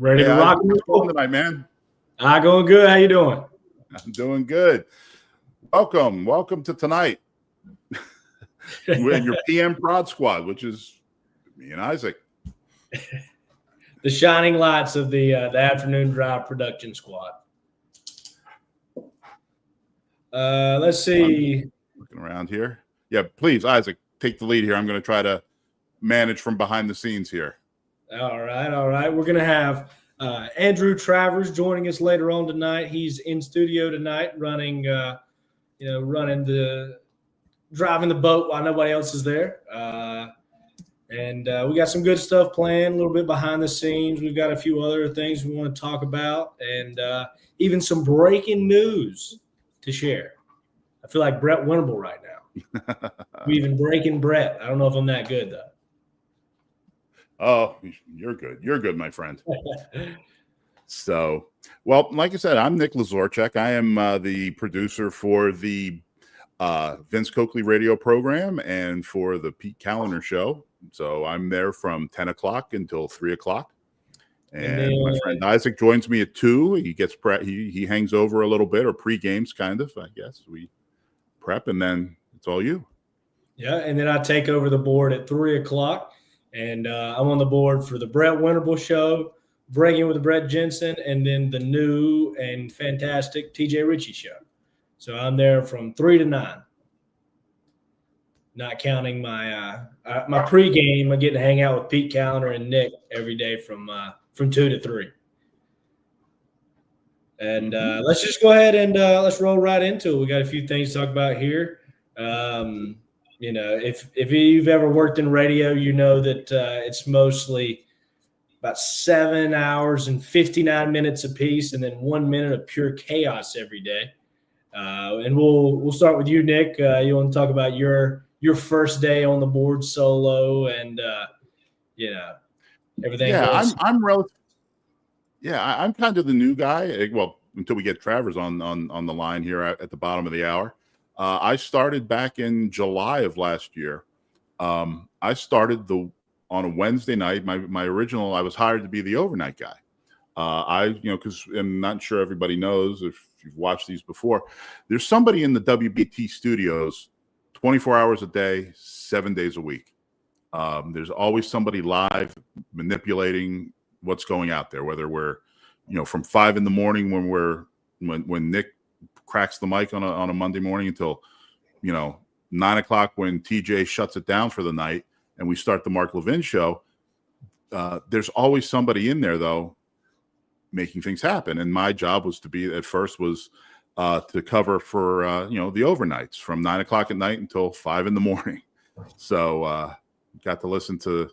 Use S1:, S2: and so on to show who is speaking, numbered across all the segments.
S1: Ready
S2: Hey,
S1: to rock?
S2: how's it going tonight, man?
S1: Going good. How you doing?
S2: I'm doing good. Welcome to tonight. We're in your PM Prod Squad, which is me and Isaac.
S1: The shining lights of the afternoon drive production squad. Let's see.
S2: Looking around here. Yeah, please, Isaac, take the lead here. I'm going to try to manage from behind the scenes here.
S1: All right. We're going to have Andrew Travers joining us later on tonight. He's in studio tonight, driving the boat while nobody else is there. And we got some good stuff planned, a little bit behind the scenes. We've got a few other things we want to talk about, and even some breaking news to share. I feel like Brett Winnable right now. We're even breaking Brett. I don't know if I'm that good, though.
S2: Oh, you're good. You're good, my friend. So, well, like I said, I'm Nick Lazorchek. I am the producer for the Vince Coakley radio program and for the Pete Callender show. So I'm there from 10 o'clock until 3 o'clock. And then, my friend Isaac joins me at 2. He gets he hangs over a little bit, or pre-games kind of, I guess. We prep, and then it's all you.
S1: Yeah, and then I take over the board at 3 o'clock. And I'm on the board for the Brett Winnable show, Breaking with Brett Jensen, and then the new and fantastic TJ Ritchie show. So I'm there from 3 to 9. Not counting my pregame. I get to hang out with Pete Callender and Nick every day from 2 to 3. And let's just go ahead and let's roll right into it. We got a few things to talk about here. If you've ever worked in radio, you know that it's mostly about 7 hours and 59 minutes apiece, and then 1 minute of pure chaos every day. And we'll start with you, Nick. You want to talk about your first day on the board solo, and everything.
S2: Yeah, I'm kind of the new guy. Well, until we get Travers on the line here at the bottom of the hour. I started back in July of last year. I started on a Wednesday night. My original, I was hired to be the overnight guy. Because I'm not sure everybody knows, if you've watched these before, there's somebody in the WBT studios 24 hours a day, 7 days a week. There's always somebody live manipulating what's going out there, whether we're, from 5 in the morning when Nick cracks the mic on a Monday morning until 9 o'clock when TJ shuts it down for the night and we start the Mark Levin show. There's always somebody in there though making things happen, and my job was to cover for the overnights from 9 o'clock at night until 5 in the morning. So got to listen to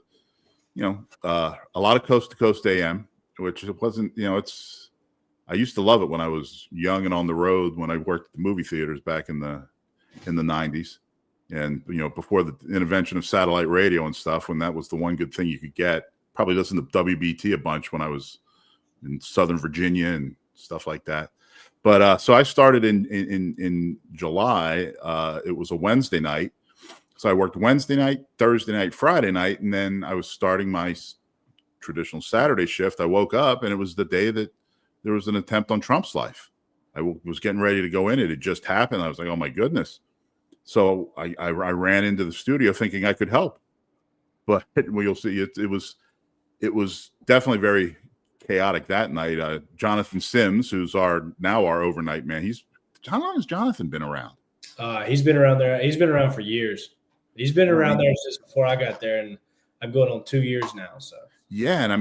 S2: a lot of Coast to Coast AM, which it wasn't I used to love it when I was young and on the road, when I worked at the movie theaters back in the 90s. And, before the invention of satellite radio and stuff, when that was the one good thing you could get. Probably listened to WBT a bunch when I was in Southern Virginia and stuff like that. But so I started in July. It was a Wednesday night. So I worked Wednesday night, Thursday night, Friday night, and then I was starting my traditional Saturday shift. I woke up and it was the day that there was an attempt on Trump's life. I was getting ready to go in. It had just happened. I was like, oh, my goodness. So I ran into the studio thinking I could help. But you'll see, it was definitely very chaotic that night. Jonathan Sims, who's our overnight man, how long has Jonathan been around?
S1: He's been around there. He's been around for years. He's been around there since before I got there, and I'm going on 2 years now. So. Yeah,
S2: and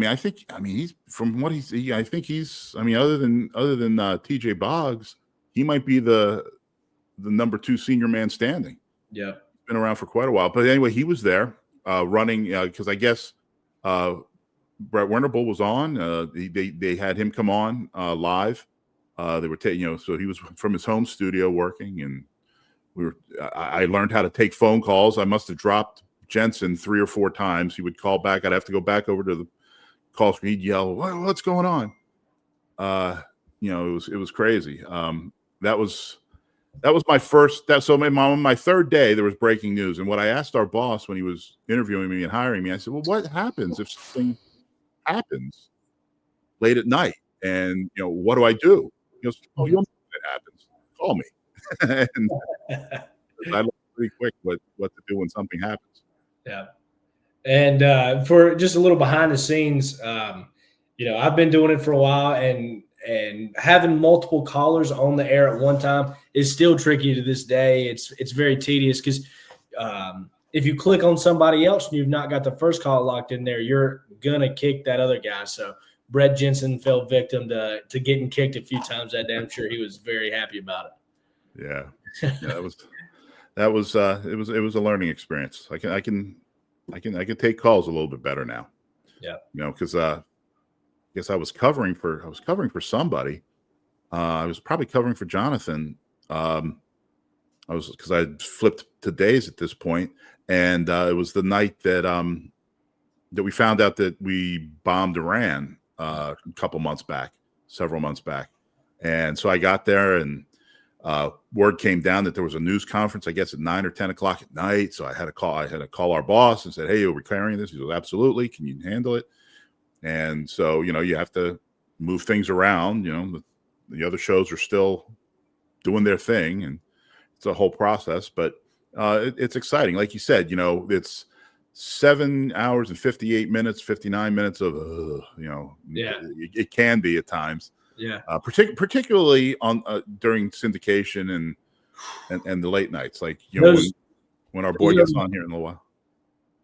S2: he's from what he's other than TJ Boggs, he might be the number 2 senior man standing.
S1: Yeah,
S2: been around for quite a while. But anyway, he was there running because I guess Brett Winnable was on. They had him come on live. They were taking so he was from his home studio working, and I learned how to take phone calls. I must have dropped Jensen 3 or 4 times. He would call back. I'd have to go back over to the call screen. He'd yell, "What's going on?" It was crazy. That was my first. So on my third day, there was breaking news. And what I asked our boss when he was interviewing me and hiring me, I said, "Well, what happens if something happens?" late at night. And, what do I do? He goes, oh, you'll know when it happens. Call me. And I learned pretty quick what to do when something happens.
S1: Yeah. And for just a little behind the scenes, I've been doing it for a while, and having multiple callers on the air at one time is still tricky to this day. It's very tedious because if you click on somebody else and you've not got the first call locked in there, you're gonna kick that other guy. So Brett Jensen fell victim to getting kicked a few times that day. I'm sure he was very happy about it.
S2: Yeah, it was a learning experience. I can take calls a little bit better now.
S1: Yeah,
S2: because I guess I was covering for somebody. I was probably covering for Jonathan. Because I flipped to days at this point, and it was the night that we found out that we bombed Iran several months back, and so I got there, and word came down that there was a news conference, I guess at 9 or 10 o'clock at night. So I had to call our boss and said, "Hey, are we carrying this?" He goes, "Absolutely. Can you handle it?" And so you have to move things around. The other shows are still doing their thing, and it's a whole process, but it's exciting. Like you said, it's 7 hours and 58 minutes, 59 minutes of, it can be at times.
S1: Yeah.
S2: Particularly on during syndication and the late nights, like, when our boy gets on here in a little while.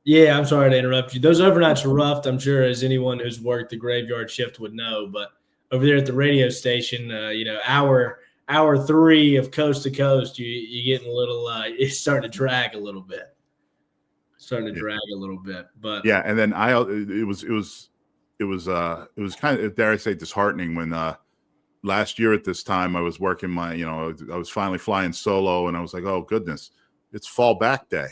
S1: Yeah, I'm sorry to interrupt you. Those overnights are rough, I'm sure, as anyone who's worked the graveyard shift would know. But over there at the radio station, hour 3 of coast to coast, you getting a little it's starting to drag a little bit. But
S2: yeah, and then it was kind of, dare I say, disheartening when last year at this time I was working I was finally flying solo, and I was like, oh goodness, it's fall back day.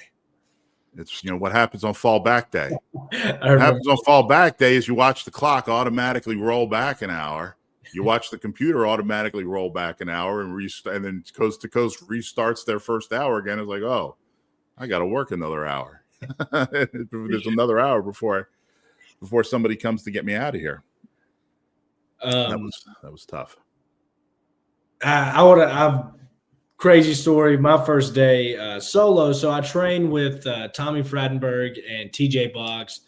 S2: It's what happens on fall back day. What happens on fall back day is you watch the clock automatically roll back an hour. You watch the computer automatically roll back an hour, and then Coast to Coast restarts their first hour again. It's like, oh, I got to work another hour. There's another hour before somebody comes to get me out of here. That was tough.
S1: I've crazy story. My first day solo. So I trained with Tommy Frattenberg and TJ Boggs,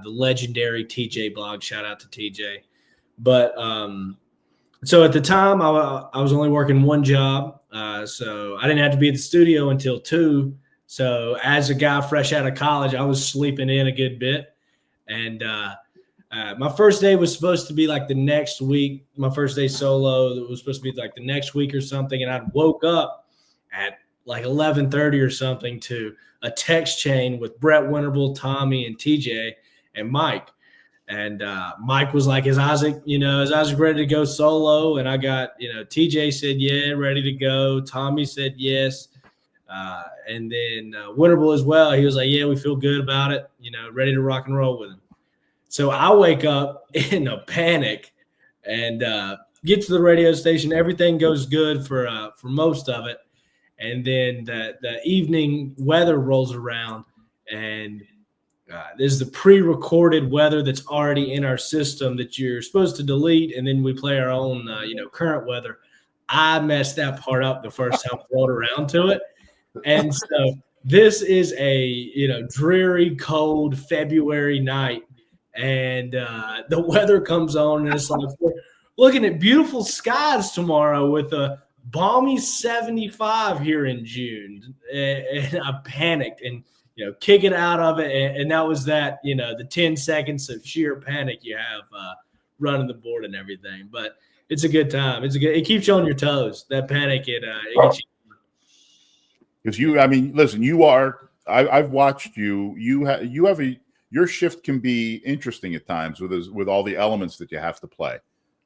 S1: the legendary TJ Boggs. Shout out to TJ. But so at the time, I was only working one job, so I didn't have to be at the studio until 2. So as a guy fresh out of college, I was sleeping in a good bit. And my first day was supposed to be like the next week. My first day solo, it was supposed to be like the next week or something. And I woke up at like 11:30 or something to a text chain with Brett Winterble, Tommy, and TJ and Mike. And Mike was like, is Isaac ready to go solo? And I got, TJ said, yeah, ready to go. Tommy said, yes. And then Winterble as well. He was like, yeah, we feel good about it, ready to rock and roll with him. So I wake up in a panic and get to the radio station. Everything goes good for most of it. And then the evening weather rolls around, and there's the pre-recorded weather that's already in our system that you're supposed to delete, and then we play our own, current weather. I messed that part up the first time I rolled around to it, and so this is a dreary, cold February night, and the weather comes on, and it's like we're looking at beautiful skies tomorrow with a balmy 75 here in June, and I panicked and. Kick it out of it. And that was that, the 10 seconds of sheer panic you have running the board and everything. But it's a good time. It keeps you on your toes. That panic, it gets you.
S2: Because listen, I've watched you. Your shift can be interesting at times with all the elements that you have to play.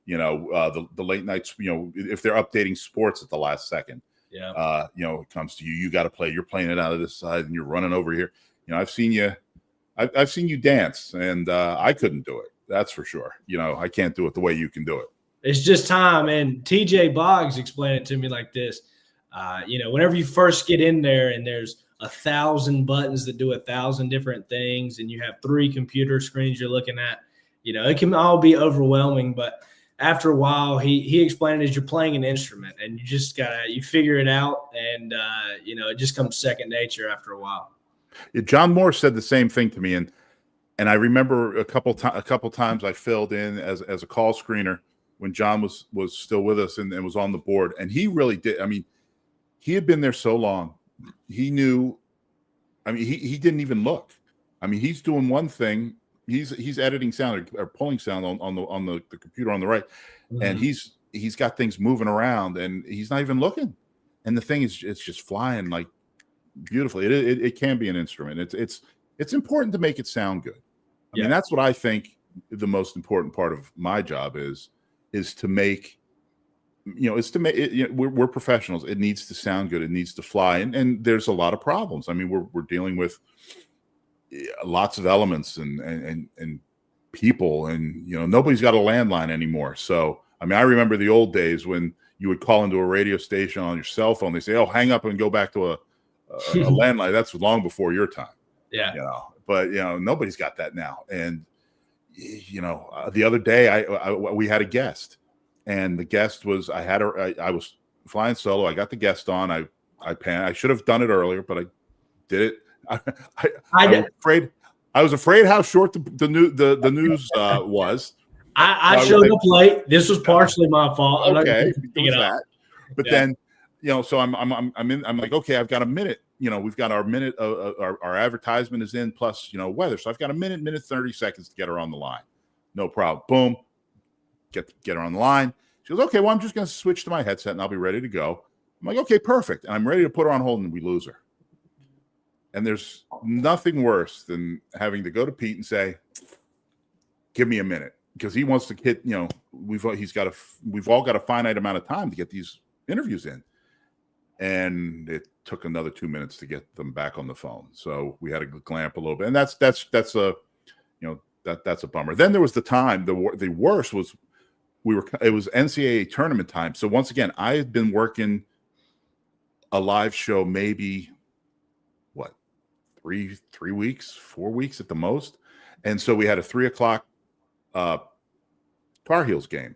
S2: The late nights, if they're updating sports at the last second.
S1: Yeah.
S2: It comes to you got to play. You're playing it out of this side, and you're running over here. I've seen you dance, and I couldn't do it. That's for sure. I can't do it the way you can do it.
S1: It's just time. And TJ Boggs explained it to me like this. Whenever you first get in there, and there's 1,000 buttons that do 1,000 different things, and you have 3 computer screens you're looking at. it can all be overwhelming, but after a while, he explained it as you're playing an instrument, and you just you figure it out, and it just comes second nature after a while.
S2: Yeah, John Moore said the same thing to me, and I remember a couple times I filled in as a call screener when John was still with us and was on the board, and he really did. I mean, he had been there so long, he knew. I mean, he didn't even look. I mean, he's doing one thing. He's editing sound or pulling sound on the computer on the right, and he's got things moving around, and he's not even looking. And the thing is, it's just flying like beautifully. It can be an instrument. It's important to make it sound good. I mean, that's what I think the most important part of my job is to make. We're professionals. It needs to sound good. It needs to fly, and there's a lot of problems. I mean, we're dealing with lots of elements and people, and nobody's got a landline anymore. So I mean, I remember the old days when you would call into a radio station on your cell phone. They say, "Oh, hang up and go back to a landline." That's long before your time.
S1: Yeah.
S2: But nobody's got that now. And the other day we had a guest, and the guest was I was flying solo. I got the guest on. I should have done it earlier, but I did it. I was afraid how short the news was.
S1: I showed up late. This was partially my fault.
S2: Okay, but then so I'm like, okay, I've got a minute. We've got our minute. Our advertisement is in, plus weather. So I've got a minute 30 seconds to get her on the line. No problem. Boom. Get her on the line. She goes, okay, well, I'm just going to switch to my headset and I'll be ready to go. I'm like, okay, perfect. And I'm ready to put her on hold, and we lose her. And there's nothing worse than having to go to Pete and say, give me a minute, because he wants to hit, we've all got a finite amount of time to get these interviews in. And it took another 2 minutes to get them back on the phone. So we had to glamp a little bit. And that's a bummer. Then there was the time, the worst was it was NCAA tournament time. So once again, I had been working a live show maybe 3 weeks, 4 weeks at the most. And so we had a 3:00 Tar Heels game.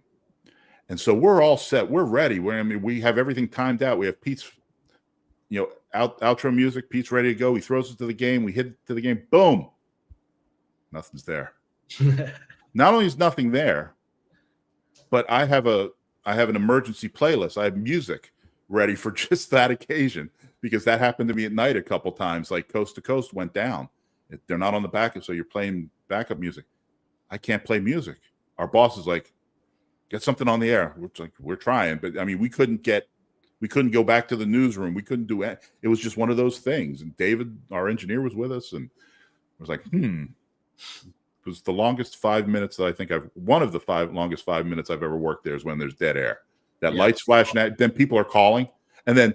S2: And so we're all set. We're ready. We have everything timed out. We have Pete's, outro music. Pete's ready to go. He throws it to the game. We hit it to the game. Boom. Nothing's there. Not only is nothing there, but I have an emergency playlist. I have music ready for just that occasion, because that happened to me at night a couple times. Like Coast to Coast went down. They're not on the backup, so you're playing backup music. I can't play music. Our boss is like, get something on the air. We're trying, but I mean, we couldn't go back to the newsroom. We couldn't do it. It was just one of those things. And David, our engineer, was with us, and I was like, It was the longest 5 minutes that I think one of the longest 5 minutes I've ever worked there is when there's dead air. That light's flashing at, then people are calling, and then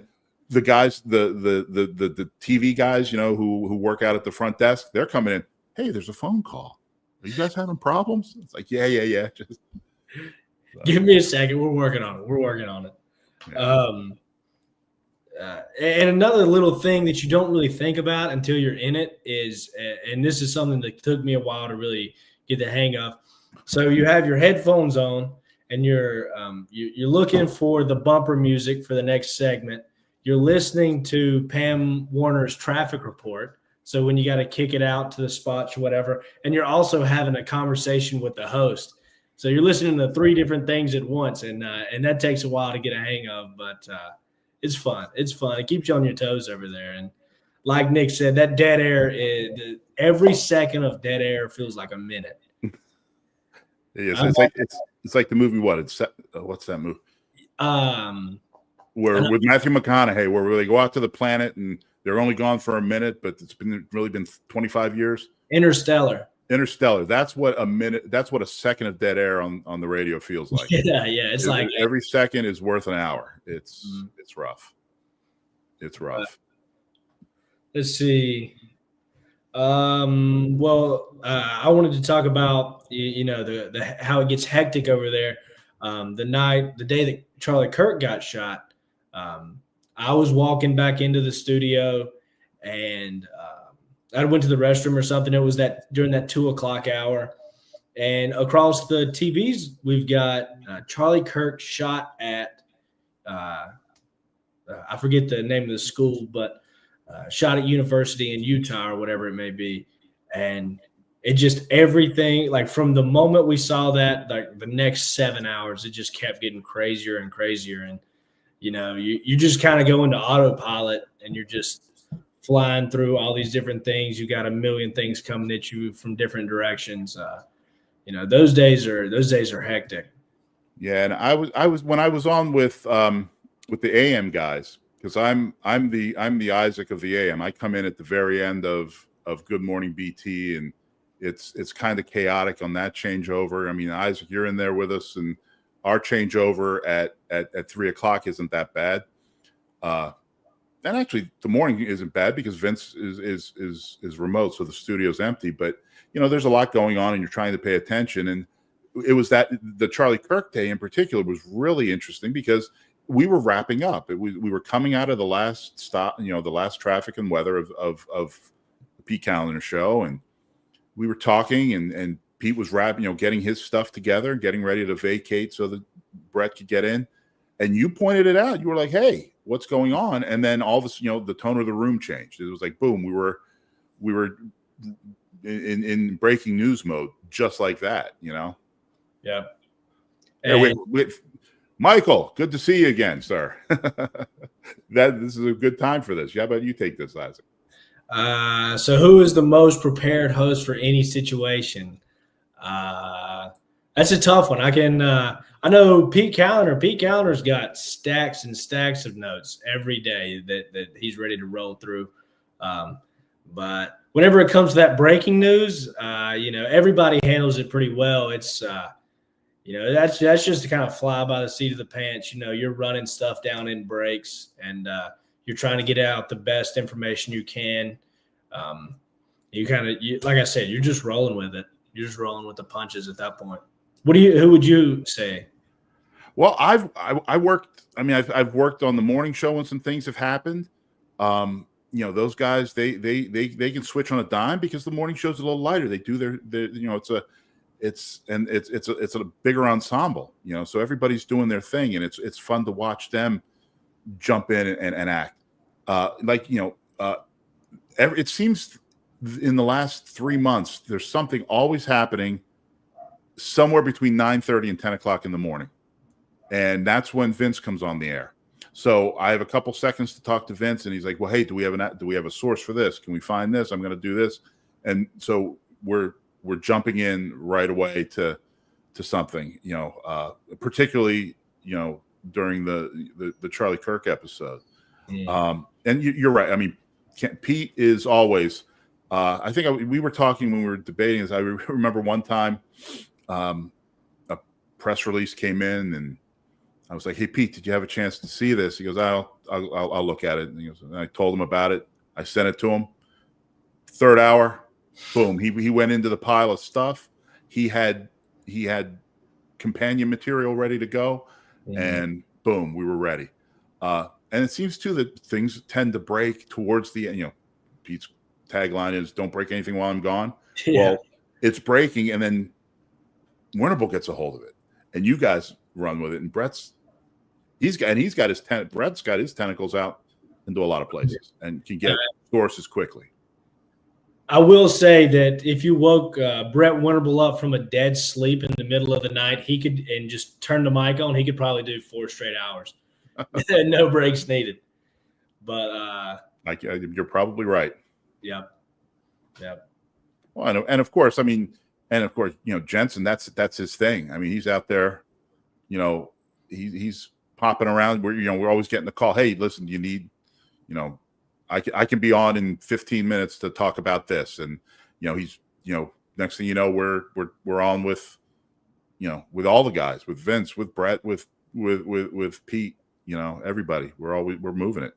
S2: the guys, the TV guys, who work out at the front desk, they're coming in. Hey, there's a phone call. Are you guys having problems? It's like, yeah. Just
S1: give me a second. We're working on it. Yeah. And another little thing that you don't really think about until you're in it is, and this is something that took me a while to really get the hang of. So you have your headphones on, and you're looking for the bumper music for the next segment. You're listening to Pam Warner's traffic report. So when you got to kick it out to the spots or whatever, and you're also having a conversation with the host. So you're listening to 3 different things at once, and that takes a while to get a hang of, but it's fun. It's fun. It keeps you on your toes over there. And like Nick said, that dead air, every second of dead air feels like a minute.
S2: Yes, it's like the movie. What's that movie? Where with Matthew McConaughey, where they go out to the planet and they're only gone for a minute, but it's really been 25 years.
S1: Interstellar.
S2: That's what a second of dead air on the radio feels like.
S1: Yeah. It's like
S2: every second is worth an hour. It's rough. It's rough.
S1: Let's see. I wanted to talk about the how it gets hectic over there. The day that Charlie Kirk got shot, I was walking back into the studio, and I went to the restroom or something. It was during that 2:00 hour, And across the TVs, we've got Charlie Kirk shot at I forget the name of the school, but shot at university in Utah or whatever it may be. And it just everything, like from the moment we saw that, like the next 7 hours, it just kept getting crazier and crazier. And, you just kind of go into autopilot and you're just flying through all these different things. You got a million things coming at you from different directions. Those days are hectic.
S2: Yeah, and I was when I was on with the AM guys, because I'm the Isaac of the AM. I come in at the very end of Good Morning BT, and it's kind of chaotic on that changeover. I mean, Isaac, you're in there with us, and our changeover at 3:00 isn't that bad. And actually, the morning isn't bad because Vince is remote, so the studio's empty. But there's a lot going on, and you're trying to pay attention. And it was that the Charlie Kirk day in particular was really interesting because we were wrapping up. We were coming out of the last stop, the last traffic and weather of the Pete Calendar show, and we were talking, and Pete was getting his stuff together, getting ready to vacate so that Brett could get in. And you pointed it out. You were like, "Hey, what's going on?" And then all this, the tone of the room changed. It was like, boom, we were in breaking news mode, just like that.
S1: Yeah.
S2: Hey, wait, Michael, good to see you again, sir. This is a good time for this. How about you take this, Isaac?
S1: So who is the most prepared host for any situation? That's a tough one. I know Pete Calendar. Pete Calendar's got stacks and stacks of notes every day that he's ready to roll through. But whenever it comes to that breaking news, everybody handles it pretty well. It's that's just to kind of fly by the seat of the pants. You're running stuff down in breaks, and you're trying to get out the best information you can. Like I said, you're just rolling with it. You're just rolling with the punches at that point. Who would you say?
S2: Well, I worked. I mean, I've worked on the morning show when some things have happened. Those guys they can switch on a dime because the morning show's a little lighter. They do their it's a bigger ensemble. So everybody's doing their thing, and it's fun to watch them jump in and act. It seems in the last 3 months there's something always happening somewhere between 9:30 and 10 o'clock in the morning. And that's when Vince comes on the air. So I have a couple seconds to talk to Vince, and he's like, "Well, hey, do we have a source for this? Can we find this? I'm going to do this." And so we're jumping in right away to something, particularly during the Charlie Kirk episode. Yeah. And you're right. I mean, Pete is always. I think we were talking when we were debating this. I remember one time a press release came in, and I was like, "Hey, Pete, did you have a chance to see this?" He goes, I'll look at it. And I told him about it. I sent it to him. Third hour, boom, he went into the pile of stuff. He had companion material ready to go, and boom, we were ready. And it seems too that things tend to break towards the end. Pete's tagline is "Don't break anything while I'm gone." Yeah. Well, it's breaking, and then Winnable gets a hold of it, and you guys run with it. And Brett's got his tentacles out into a lot of places and can get sources quickly.
S1: I will say that if you woke Brett Winterble up from a dead sleep in the middle of the night, he could, and just turn the mic on, he could probably do 4 straight hours. No breaks needed. But
S2: you're probably right.
S1: Yep.
S2: Well, and of course, Jensen, that's his thing. I mean, he's out there, he's popping around. We're always getting the call. "Hey, listen, you need, I can be on in 15 minutes to talk about this." And he's next thing you know, we're on with with all the guys, with Vince, with Brett, with Pete, everybody. We're moving it.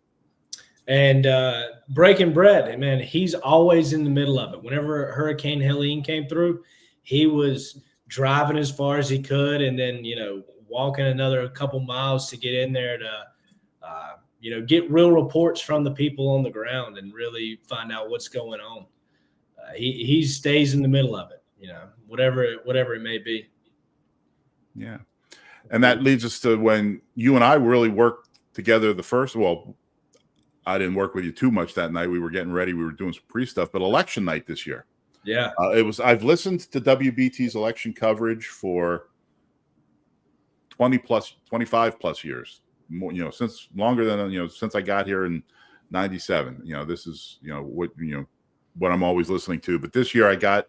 S1: And Breaking Bread, man, he's always in the middle of it. Whenever Hurricane Helene came through, he was driving as far as he could, and then walking another couple miles to get in there to get real reports from the people on the ground and really find out what's going on. He stays in the middle of it. whatever it may be.
S2: Yeah. And that leads us to when you and I really worked together the first. Well, I didn't work with you too much that night. We were getting ready. We were doing some pre-stuff, but election night this year.
S1: Yeah.
S2: I've listened to WBT's election coverage for 25 plus years, more, since longer than, since I got here in 97. This is, what I'm always listening to. But this year I got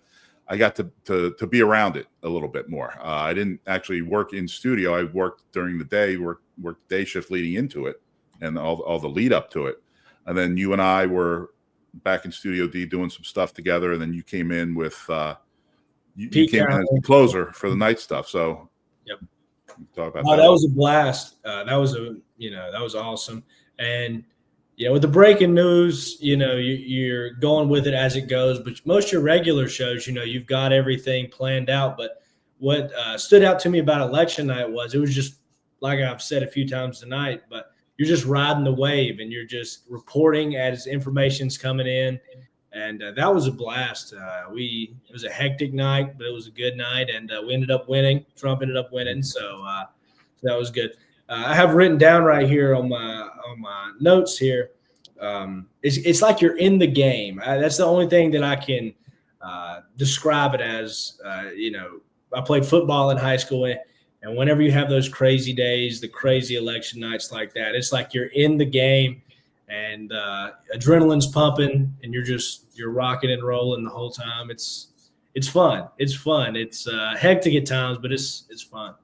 S2: to be around it a little bit more. I didn't actually work in studio. I worked during the day, worked day shift leading into it and all the lead up to it. And then you and I were back in Studio D doing some stuff together. And then you came in with, you came in as the closer for the night stuff. So
S1: yep.
S2: Talk about
S1: that was a blast. That was awesome. And, with the breaking news, you're going with it as it goes. But most of your regular shows, you've got everything planned out. But what stood out to me about election night was it was just like I've said a few times tonight, but you're just riding the wave and you're just reporting as information's coming in. And that was a blast. It was a hectic night, but it was a good night. And we ended up winning. Trump ended up winning. So that was good. I have written down right here on my notes here. It's like you're in the game. That's the only thing that I can describe it as. I played football in high school, and whenever you have those crazy days, the crazy election nights like that, it's like you're in the game, and adrenaline's pumping, and you're rocking and rolling the whole time. It's fun. It's fun. It's hectic at times, but it's fun.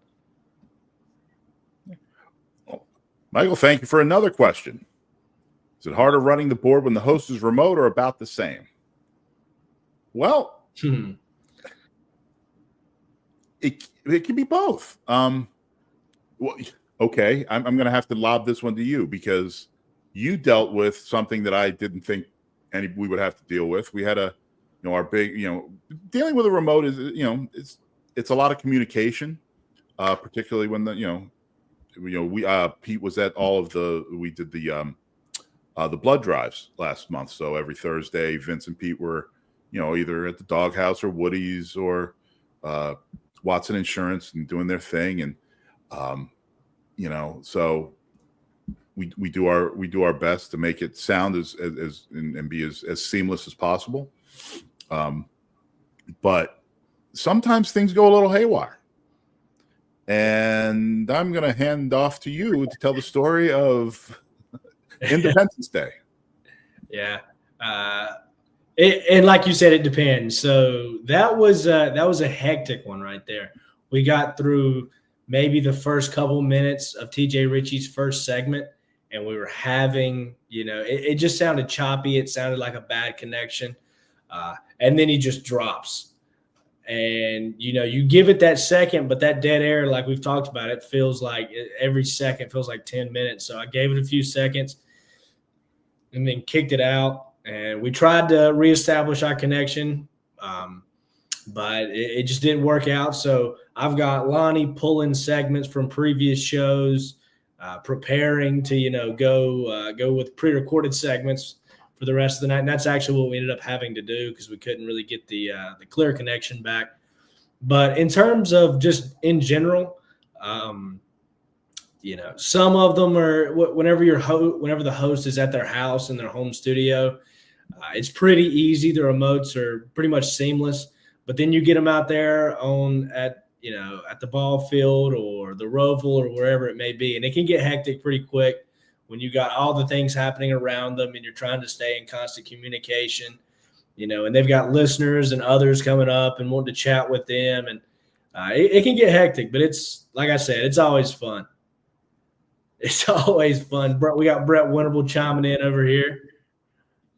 S2: Michael, thank you for another question. Is it harder running the board when the host is remote or about the same? Well, it can be both. Well, okay, I'm going to have to lob this one to you because you dealt with something that I didn't think we would have to deal with. We had our big, dealing with a remote is, it's a lot of communication, particularly when Pete was at we did the blood drives last month. So every Thursday, Vince and Pete were, either at the Doghouse or Woody's or Watson Insurance and doing their thing. And, so we do our best to make it sound and be as seamless as possible. But sometimes things go a little haywire. And I'm going to hand off to you to tell the story of Independence Day.
S1: Yeah. And like you said, it depends. So that was a hectic one right there. We got through maybe the first couple minutes of TJ Ritchie's first segment, and we were having, it just sounded choppy. It sounded like a bad connection. And then he just drops. And, you give it that second, but that dead air, like we've talked about, it feels like every second feels like 10 minutes. So I gave it a few seconds and then kicked it out. And we tried to reestablish our connection, but it just didn't work out. So I've got Lonnie pulling segments from previous shows, preparing to, go with pre-recorded segments for the rest of the night. And that's actually what we ended up having to do because we couldn't really get the clear connection back. But in terms of just in general, some of them are whenever the host is at their house in their home studio, it's pretty easy. The remotes are pretty much seamless. But then you get them out there at the ball field or the Roval or wherever it may be, and it can get hectic pretty quick when you got all the things happening around them and you're trying to stay in constant communication, and they've got listeners and others coming up and wanting to chat with them. And it can get hectic, but it's, like I said, it's always fun. It's always fun. We got Brett Winterble chiming in over here.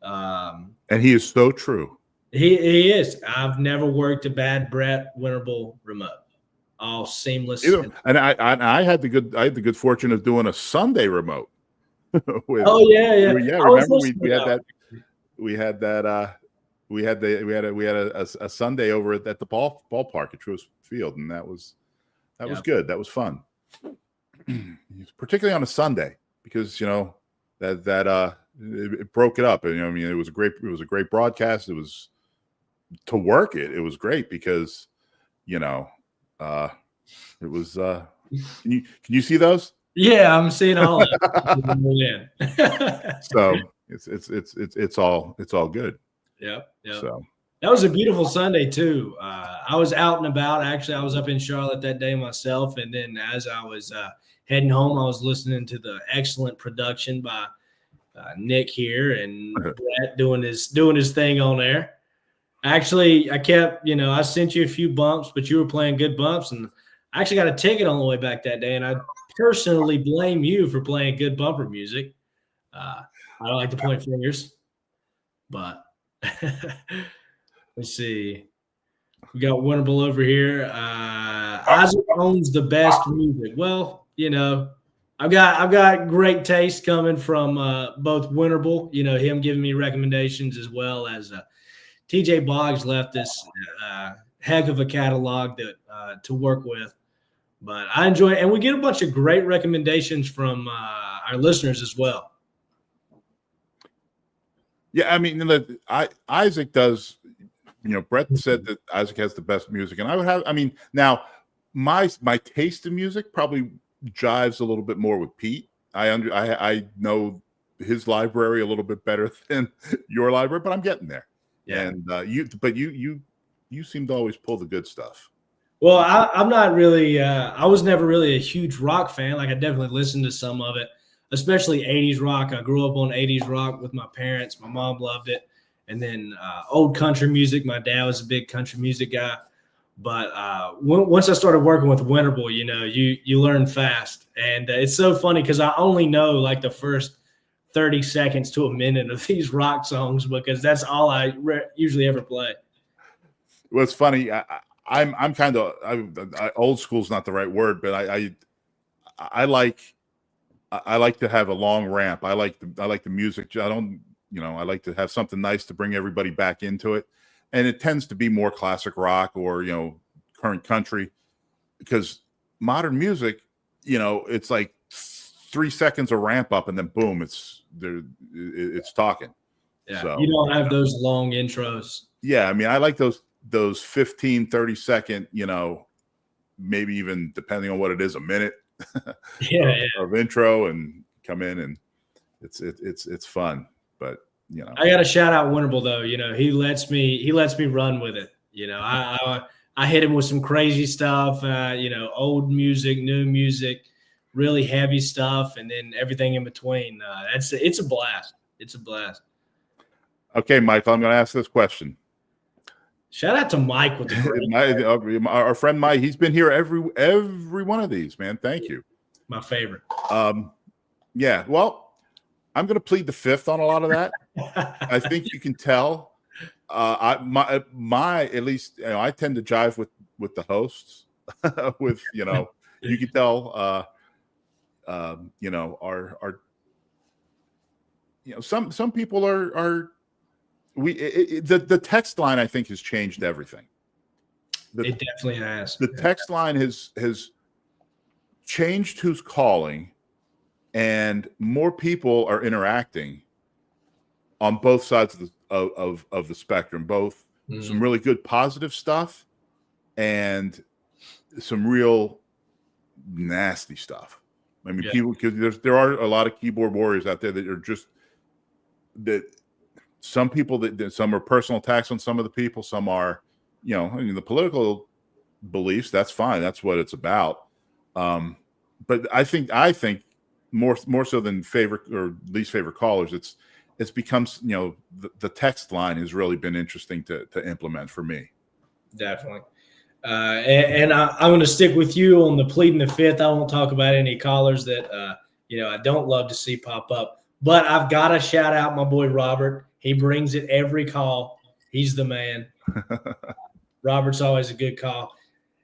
S2: And he is so true.
S1: He is. I've never worked a bad Brett Winterble remote. All seamless.
S2: And I had the good fortune of doing a Sunday remote.
S1: Yeah.
S2: Remember we had a Sunday over at the ballpark at Truist Field, and that was good. That was fun, particularly on a Sunday because it broke it up. And it was a great broadcast. It was to work it, it was great because, you know, it was. Can you see those?
S1: Yeah, I'm seeing all of it.
S2: So it's all good.
S1: Yep.
S2: So
S1: That was a beautiful Sunday too. I was out and about. Actually, I was up in Charlotte that day myself, and then as I was heading home, I was listening to the excellent production by Nick here and Brett doing his thing on there. Actually, I kept, I sent you a few bumps, but you were playing good bumps, and I actually got a ticket on the way back that day, and I personally blame you for playing good bumper music. I don't like to point fingers, but let's see. We got Winnable over here. Isaac owns the best music. Well, I've got great taste coming from both Winnable, him giving me recommendations, as well as TJ Boggs left this heck of a catalog to work with. But I enjoy it, and we get a bunch of great recommendations from our listeners as well.
S2: Yeah, I mean, Isaac does. Brett said that Isaac has the best music, and now my taste in music probably jives a little bit more with Pete. I know his library a little bit better than your library, but I'm getting there. Yeah. And you seem to always pull the good stuff.
S1: Well, I'm not really. I was never really a huge rock fan. Like, I definitely listened to some of it, especially 80s rock. I grew up on 80s rock with my parents. My mom loved it. And then old country music. My dad was a big country music guy. But once I started working with Winterable, you learn fast. And it's so funny because I only know like the first 30 seconds to a minute of these rock songs because that's all I usually ever play.
S2: Well, it's funny. I'm kind of old school is not the right word, but I like to have a long ramp. I like the music. I like to have something nice to bring everybody back into it. And it tends to be more classic rock or, current country, because modern music, it's like 3 seconds of ramp up and then boom, it's talking.
S1: Yeah. So, you don't have those long intros.
S2: Yeah. I mean, I like those 15, 30 second, maybe even depending on what it is, a minute of intro and come in, and it's fun. But
S1: I got to shout out Winnable though. He lets me run with it. I hit him with some crazy stuff. Old music, new music, really heavy stuff, and then everything in between. It's a blast. It's a blast.
S2: Okay, Michael, I'm going to ask this question.
S1: Shout out to Mike with the
S2: our friend Mike. He's been here every one of these, man. Thank you.
S1: My favorite.
S2: Yeah. Well, I'm going to plead the fifth on a lot of that. I think you can tell. My at least I tend to jive with the hosts. With you can tell. Our some people are. The text line I think has changed everything.
S1: It definitely has.
S2: The text line has changed who's calling. And more people are interacting on both sides of the spectrum, both some really good positive stuff and some real nasty stuff. I mean, people, because there are a lot of keyboard warriors out there that are just that. Some people that some are personal attacks on some of the people. Some are, the political beliefs. That's fine. That's what it's about. But I think more so than favorite or least favorite callers, it's become the text line has really been interesting to implement for me.
S1: Definitely. And I'm going to stick with you on the pleading the fifth. I won't talk about any callers that I don't love to see pop up. But I've got to shout out my boy Robert. He brings it every call. He's the man. Robert's always a good call.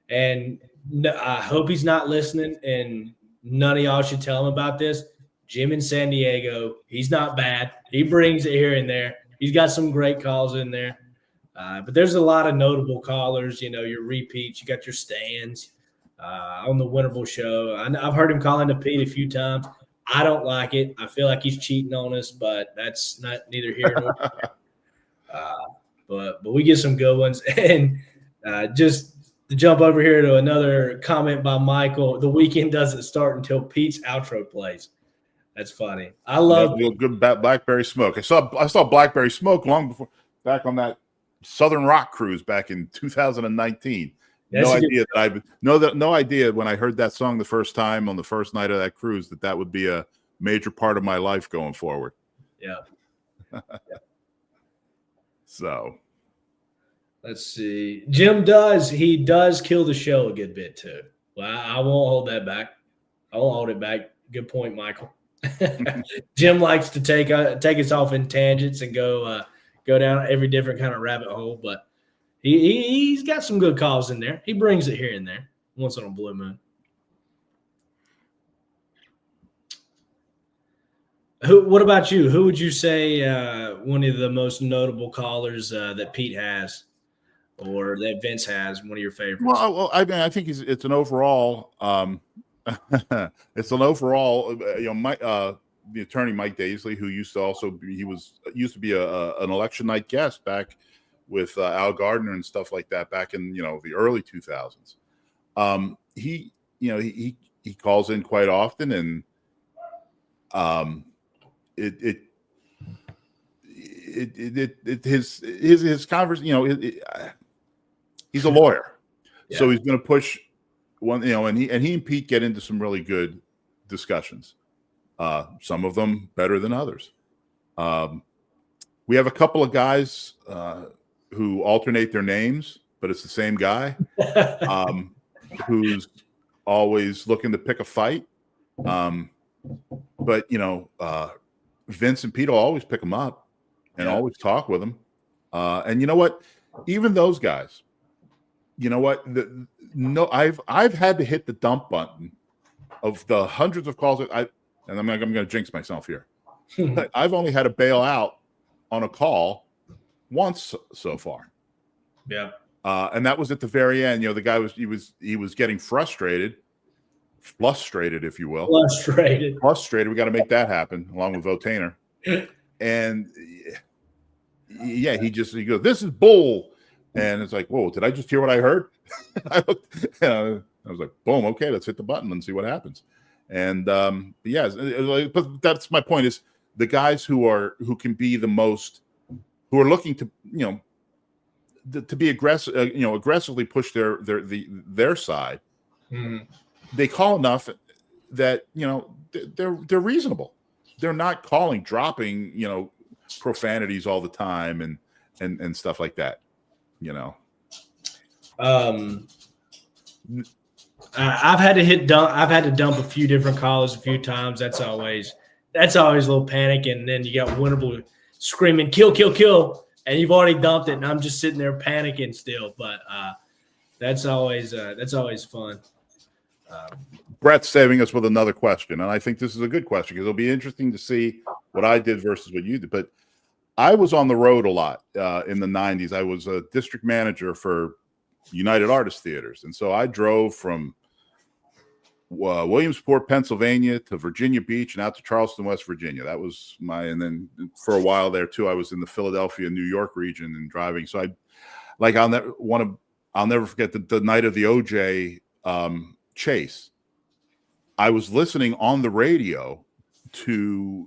S1: And I hope he's not listening, and none of y'all should tell him about this. Jim in San Diego, he's not bad. He brings it here and there. He's got some great calls in there. But there's a lot of notable callers, your repeats. You got your stands on the Winnable show. I've heard him call into Pete a few times. I don't like it. I feel like he's cheating on us, but that's neither here nor there. but we get some good ones. And just to jump over here to another comment by Michael, the weekend doesn't start until Pete's outro plays. That's funny. I love
S2: good Blackberry Smoke. I saw Blackberry Smoke long before, back on that Southern Rock cruise back in 2019. No idea when I heard that song the first time on the first night of that cruise that would be a major part of my life going forward.
S1: Yeah.
S2: So
S1: let's see. Jim does kill the show a good bit too. Well, I won't hold that back. I won't hold it back. Good point, Michael. Jim likes to take us off in tangents and go down every different kind of rabbit hole, but he's got some good calls in there. He brings it here and there once on a blue moon. What about you? Who would you say one of the most notable callers that Pete has, or that Vince has? One of your favorites?
S2: Well, I mean, I think it's an overall. It's an overall. The attorney Mike Daisley, who used to be an election night guest back with Al Gardner and stuff like that back in the early 2000s. He calls in quite often, and his conversation. He's a lawyer, so he's going to push one. And he and Pete get into some really good discussions. Some of them better than others. We have a couple of guys who alternate their names, but it's the same guy who's always looking to pick a fight. But Vince and Pete will always pick them up and always talk with them. And you know what? Even those guys, you know what? I've had to hit the dump button of the hundreds of calls that I'm going to jinx myself here. But I've only had to bail out on a call once so far.
S1: Yeah.
S2: And that was at the very end. The guy was getting frustrated, if you will. Frustrated. We got to make that happen along with Votainer. And he goes, "This is bull." And it's like, whoa, did I just hear what I heard? I was like, boom, okay, let's hit the button and see what happens. And but that's my point, is the guys who can be the most, who are looking to to be aggressive, aggressively push their side.
S1: Mm-hmm.
S2: They call enough that they're reasonable. They're not dropping profanities all the time and stuff like that.
S1: I've had to dump a few different callers a few times. That's always a little panic, and then you got Winterble screaming "kill, kill, kill," and you've already dumped it, and I'm just sitting there panicking still. But that's always fun.
S2: Brett's saving us with another question, and I think this is a good question because it'll be interesting to see what I did versus what you did. But I was on the road a lot in the 90s. I was a district manager for United Artists Theaters. And so I drove from Williamsport, Pennsylvania to Virginia Beach and out to Charleston, West Virginia. That was and then for a while there too, I was in the Philadelphia, New York region and driving. So I'll never forget the night of the OJ chase. I was listening on the radio to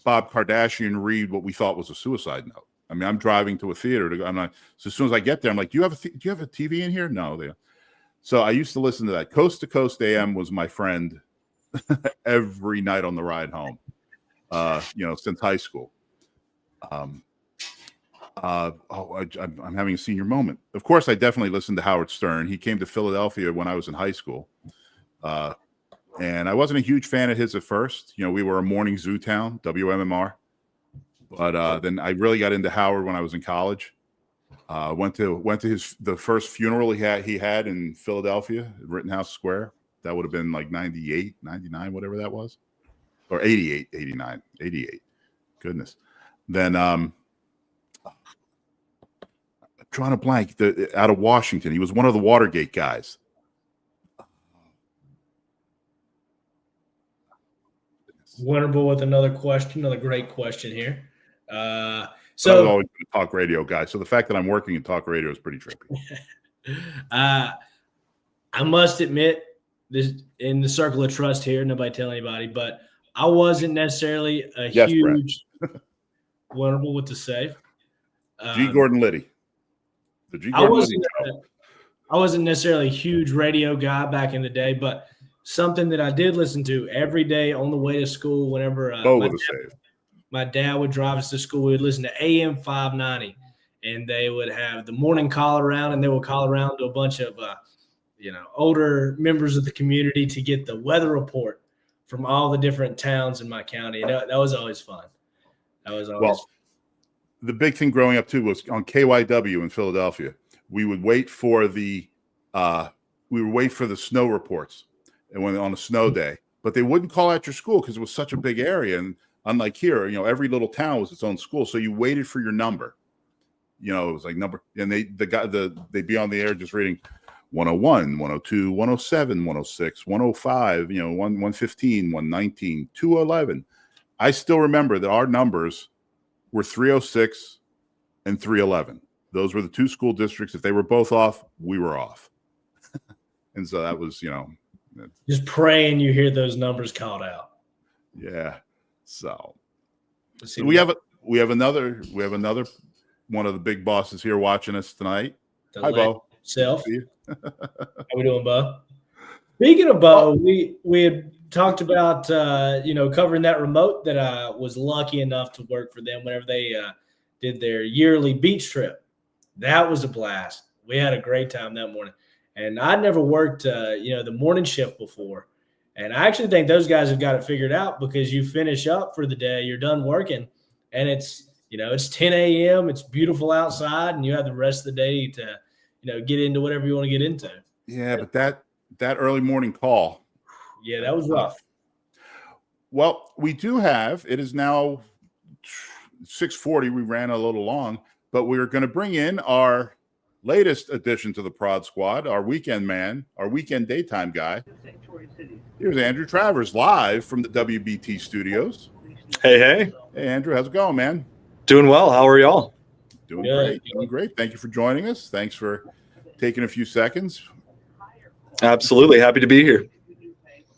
S2: Bob Kardashian read what we thought was a suicide note. I mean, I'm driving to a theater to go. I'm not. So as soon as I get there, I'm like, "Do you have a TV in here?" No. So I used to listen to that. Coast to Coast AM was my friend every night on the ride home. Since high school. I'm having a senior moment. Of course, I definitely listened to Howard Stern. He came to Philadelphia when I was in high school. And I wasn't a huge fan of his at first. We were a morning zoo town, WMMR. But then I really got into Howard when I was in college. Went to the first funeral he had in Philadelphia, Rittenhouse Square. That would have been like 98, 99, whatever that was. Or 88, 89, 88. Goodness. Then I'm trying to blank, out of Washington. He was one of the Watergate guys.
S1: Winterble with another question, another great question here.
S2: But I was
S1: So
S2: always a talk radio guy. So the fact that I'm working in talk radio is pretty trippy.
S1: I must admit, this in the circle of trust here, nobody tell anybody, but I wasn't necessarily a
S2: Yes, Brett.
S1: huge wonderful what to say.
S2: G. Gordon Liddy. The G. Gordon Liddy show.
S1: I wasn't necessarily a huge radio guy back in the day, but something that I did listen to every day on the way to school whenever my dad would drive us to school, we would listen to AM 590, and they would have the morning call around, and they would call around to a bunch of older members of the community to get the weather report from all the different towns in my county. And that was always fun. Fun.
S2: The big thing growing up too was on KYW in Philadelphia. We would wait for the snow reports, and when on a snow day, but they wouldn't call out your school because it was such a big area. And unlike here, every little town was its own school, so you waited for your number. It was like number, and they'd be on the air just reading 101, 102, 107, 106, 105, 115, 119, 211. I still remember that our numbers were 306 and 311. Those were the two school districts. If they were both off, we were off. And so that was,
S1: just praying you hear those numbers called out.
S2: Yeah. So we have another one of the big bosses here watching us tonight. Hi, Bo.
S1: Self. How we doing, Bo? Speaking of Bo, we had talked about covering that remote that I was lucky enough to work for them whenever they did their yearly beach trip. That was a blast. We had a great time that morning, and I'd never worked the morning shift before, and I actually think those guys have got it figured out because you finish up for the day, you're done working, and it's 10 a.m. It's beautiful outside, and you have the rest of the day to get into whatever you want to get into.
S2: Yeah, but that early morning call.
S1: Yeah, that was rough.
S2: Well, we do have, it is now 6:40. We ran a little long, but we're going to bring in our latest addition to the Prod Squad, our weekend man, our weekend daytime guy. Here's Andrew Travers live from the WBT studios.
S3: Hey.
S2: Hey, Andrew, how's it going, man?
S3: Doing well. How are y'all?
S2: Doing great. Thank you for joining us. Thanks for taking a few seconds.
S3: Absolutely. Happy to be here.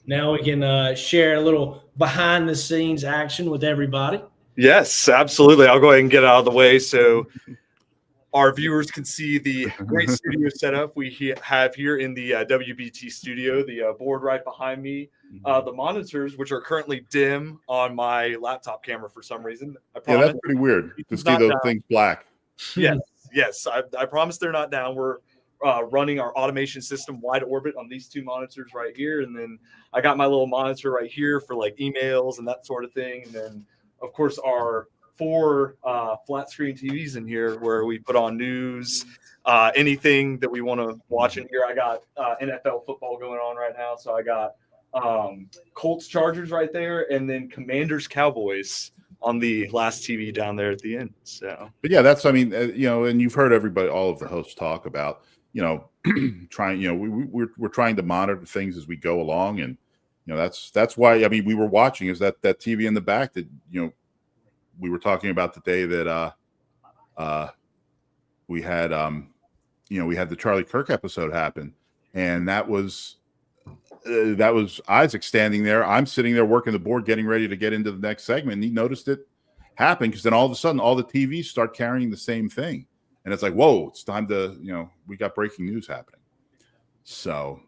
S1: Now we can share a little behind the scenes action with everybody.
S3: Yes, absolutely. I'll go ahead and get out of the way so our viewers can see the great studio setup we have here in the WBT studio. The board right behind me, the monitors, which are currently dim on my laptop camera for some reason. I promise.
S2: Yeah, that's pretty weird to see those things black.
S3: Yes. I promise they're not down. We're running our automation system wide orbit on these two monitors right here, and then I got my little monitor right here for like emails and that sort of thing, and then of course our 4 flat screen TVs in here where we put on news, anything that we want to watch in here. I got NFL football going on right now, so I got Colts Chargers right there, and then Commanders Cowboys on the last TV down there at the end. So, but
S2: yeah, that's, and you've heard all of the hosts talk about, trying, we're trying to monitor things as we go along. And, that's why, we were watching is that TV in the back that, we were talking about the day that we had the Charlie Kirk episode happen. And that was Isaac standing there. I'm sitting there working the board, getting ready to get into the next segment. And he noticed it happen because then all of a sudden, all the TVs start carrying the same thing. And it's like, whoa, it's time to, we got breaking news happening. So,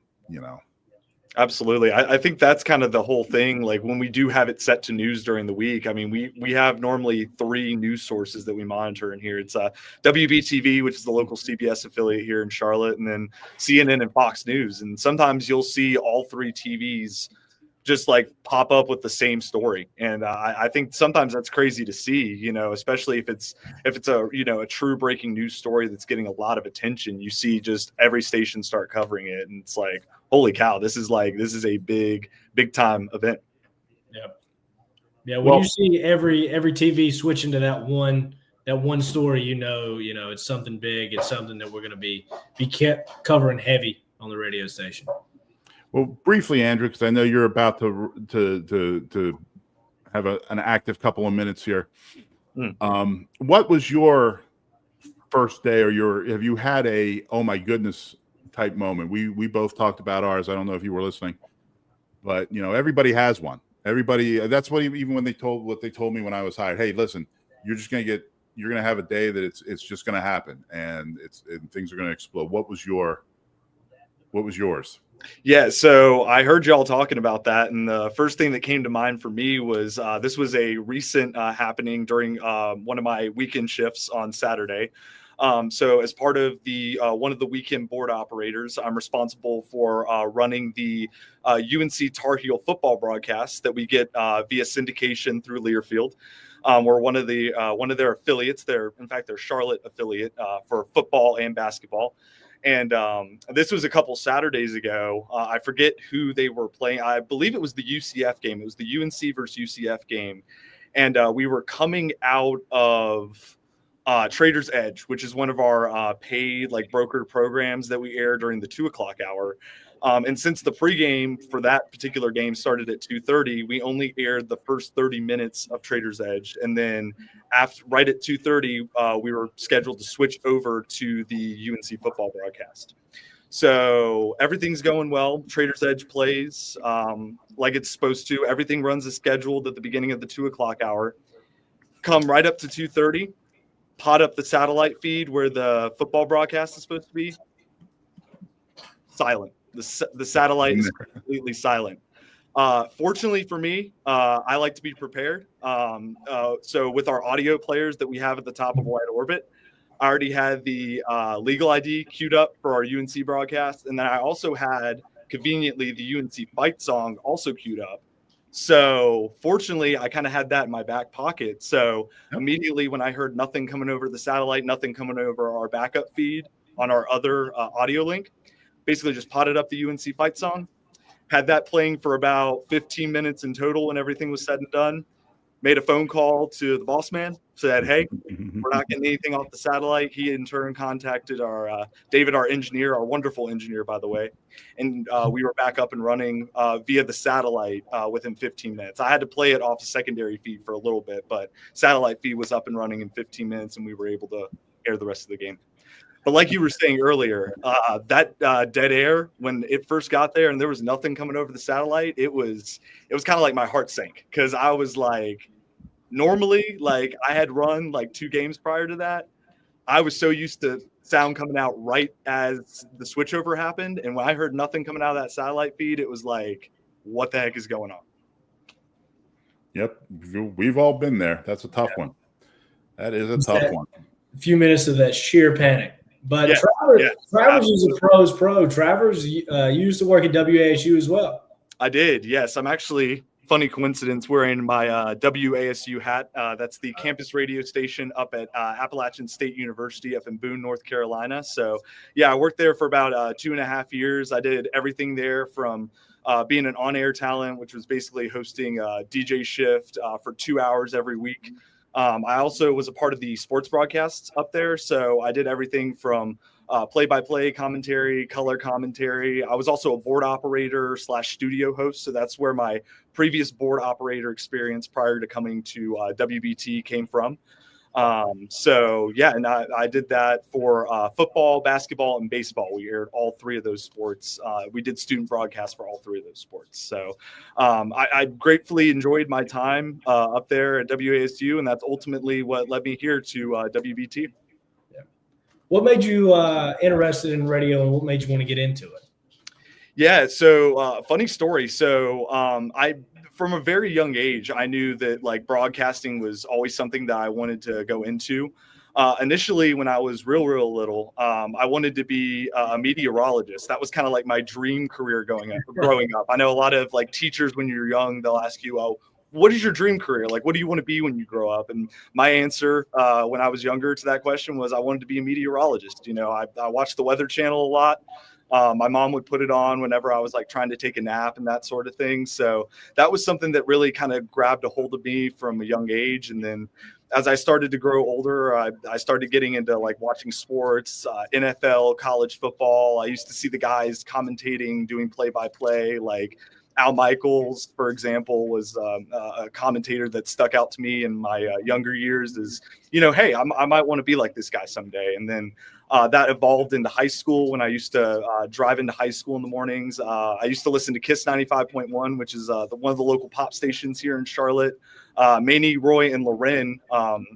S3: Absolutely. I think that's kind of the whole thing. Like when we do have it set to news during the week, we have normally 3 news sources that we monitor in here. It's WBTV, which is the local CBS affiliate here in Charlotte, and then CNN and Fox News. And sometimes you'll see all 3 TVs just like pop up with the same story. And I think sometimes that's crazy to see, especially if it's a true breaking news story that's getting a lot of attention. You see just every station start covering it, and it's like, holy cow, this is a big time event.
S1: Yeah. When you see every TV switching to that one story, it's something big. It's something that we're going to be kept covering heavy on the radio station.
S2: Well, briefly, Andrew, because I know you're about to have an active couple of minutes here. What was your first day, or have you had a oh my goodness type moment? We both talked about ours. I don't know if you were listening, but everybody has one. Everybody, that's what even when they told me when I was hired. Hey, listen, you're gonna have a day that it's just gonna happen, and things are gonna explode. What was yours?
S3: Yeah, so I heard y'all talking about that, and the first thing that came to mind for me was this was a recent happening during one of my weekend shifts on Saturday. So as part of the one of the weekend board operators, I'm responsible for running the UNC Tar Heel football broadcast that we get via syndication through Learfield. We're one of their affiliates. They're Charlotte affiliate for football and basketball. And this was a couple Saturdays ago. I forget who they were playing. I believe it was the UCF game. It was the UNC versus UCF game. And we were coming out of Trader's Edge, which is one of our paid brokered programs that we air during the 2:00 hour. And since the pregame for that particular game started at 2:30, we only aired the first 30 minutes of Trader's Edge. And then right at 2:30, we were scheduled to switch over to the UNC football broadcast. So everything's going well. Trader's Edge plays like it's supposed to. Everything runs as scheduled at the beginning of the 2:00 hour. Come right up to 2:30, pot up the satellite feed where the football broadcast is supposed to be. Silent. The satellite is completely silent. Fortunately for me, I like to be prepared. So with our audio players that we have at the top of Wide Orbit, I already had the legal ID queued up for our UNC broadcast. And then I also had, conveniently, the UNC fight song also queued up. So fortunately, I kind of had that in my back pocket. So immediately when I heard nothing coming over the satellite, nothing coming over our backup feed on our other audio link, basically just potted up the UNC fight song, had that playing for about 15 minutes in total when everything was said and done, made a phone call to the boss man, said, hey, we're not getting anything off the satellite. He in turn contacted our David, our engineer, our wonderful engineer, by the way. And we were back up and running via the satellite within 15 minutes. I had to play it off a secondary feed for a little bit, but satellite feed was up and running in 15 minutes, and we were able to air the rest of the game. But like you were saying earlier, that dead air, when it first got there and there was nothing coming over the satellite, it was kind of like my heart sank, because I was like, normally, I had run 2 games prior to that. I was so used to sound coming out right as the switchover happened. And when I heard nothing coming out of that satellite feed, it was like, what the heck is going on?
S2: Yep. We've all been there. That's a tough one. That is a tough one.
S1: A few minutes of that sheer panic. But
S3: Yeah,
S1: Travers is a pro's pro. Travers used to work at WASU as well.
S3: I did, yes. I'm actually, funny coincidence, wearing my WASU hat. That's the campus radio station up at Appalachian State University up in Boone, North Carolina. So, yeah, I worked there for about 2.5 years. I did everything there from being an on-air talent, which was basically hosting DJ shift for 2 hours every week. I also was a part of the sports broadcasts up there. So I did everything from play-by-play commentary, color commentary. I was also a board operator / studio host. So that's where my previous board operator experience prior to coming to WBT came from. So yeah, and I did that for football, basketball, and baseball. We aired all 3 of those sports. We did student broadcasts for all 3 of those sports. So I gratefully enjoyed my time up there at WASU, and that's ultimately what led me here to WBT.
S1: Yeah. What made you interested in radio, and what made you want to get into it?
S3: Yeah, so funny story. So from a very young age, I knew that broadcasting was always something that I wanted to go into. Initially, when I was real little, I wanted to be a meteorologist. That was kind of my dream career growing up. I know a lot of teachers, when you're young, they'll ask you, "Oh, what is your dream career? What do you want to be when you grow up?" And my answer when I was younger to that question was I wanted to be a meteorologist. I watched the Weather Channel a lot. My mom would put it on whenever I was trying to take a nap and that sort of thing. So that was something that really kind of grabbed a hold of me from a young age. And then as I started to grow older, I started getting into watching sports, NFL, college football. I used to see the guys commentating, doing play-by-play, Al Michaels, for example, was a commentator that stuck out to me in my younger years. Is, hey, I might want to be like this guy someday. And then that evolved into high school when I used to drive into high school in the mornings. I used to listen to Kiss 95.1, which is one of the local pop stations here in Charlotte. Manny, Roy, and Loren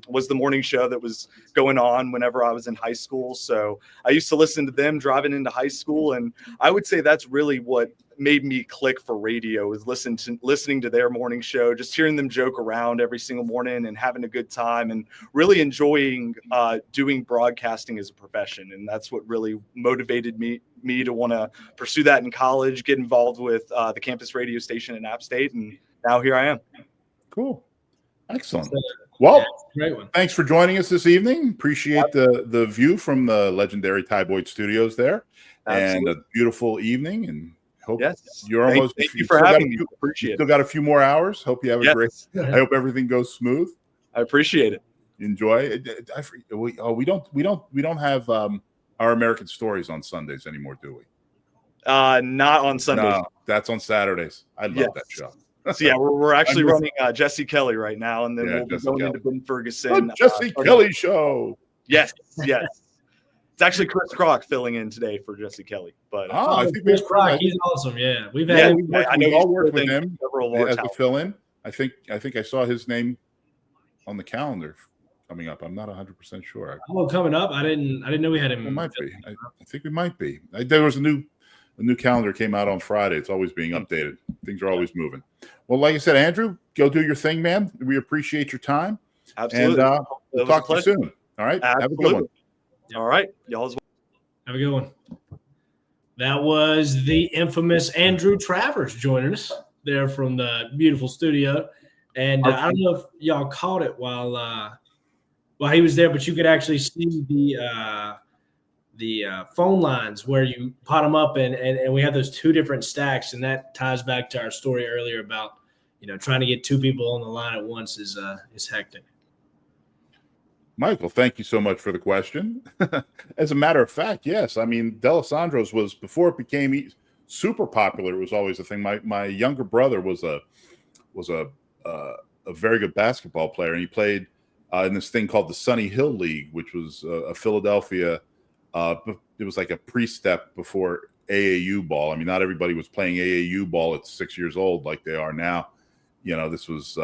S3: was the morning show that was going on whenever I was in high school. So I used to listen to them driving into high school. And I would say that's really what made me click for radio, is listening to their morning show, just hearing them joke around every single morning and having a good time and really enjoying doing broadcasting as a profession. And that's what really motivated me to want to pursue that in college, get involved with the campus radio station in App State. And now here I am.
S2: Cool. Excellent. Well,
S1: great one.
S2: Thanks for joining us this evening. Appreciate the view from the legendary Ty Boyd Studios there. Absolutely. And a beautiful evening. And hope you're almost.
S3: Thank you for having me. Appreciate it.
S2: Still got a few more hours. Hope you have a great. I hope everything goes smooth.
S3: I appreciate it.
S2: Enjoy it. We don't have Our American Stories on Sundays anymore, do we?
S3: Not on Sundays.
S2: No, that's on Saturdays. I love that show.
S3: So yeah, we're actually running Jesse Kelly right now, and then we'll be going into Ben Ferguson.
S2: The Jesse Kelly show.
S3: Yes. It's actually Chris Crock filling in today for Jesse Kelly. But
S1: I think Chris Crock, he's awesome. Yeah, we've
S2: all worked with him as a fill-in. I think I saw his name on the calendar coming up. I'm not 100% sure.
S1: Oh, coming up? I didn't know we had him.
S2: It might be. I think we might be. There was a new calendar came out on Friday. It's always being updated. Things are always moving. Well, like I said, Andrew, go do your thing, man. We appreciate your time.
S3: Absolutely.
S2: And we'll talk to you soon. All right.
S3: Absolutely.
S2: Have a good one.
S3: All right. Y'all as well.
S1: Have a good one. That was the infamous Andrew Travers joining us there from the beautiful studio. And I don't know if y'all caught it while he was there, but you could actually see the phone lines where you pot them up, and we have those two different stacks, and that ties back to our story earlier about trying to get two people on the line at once is hectic.
S2: Michael, thank you so much for the question. As a matter of fact, yes. I mean, D'Alessandro's was, before it became super popular, it was always a thing. My younger brother was a very good basketball player, and he played in this thing called the Sunny Hill League, which was a Philadelphia. It was like a pre-step before AAU ball. I mean, not everybody was playing AAU ball at 6 years old like they are now. This was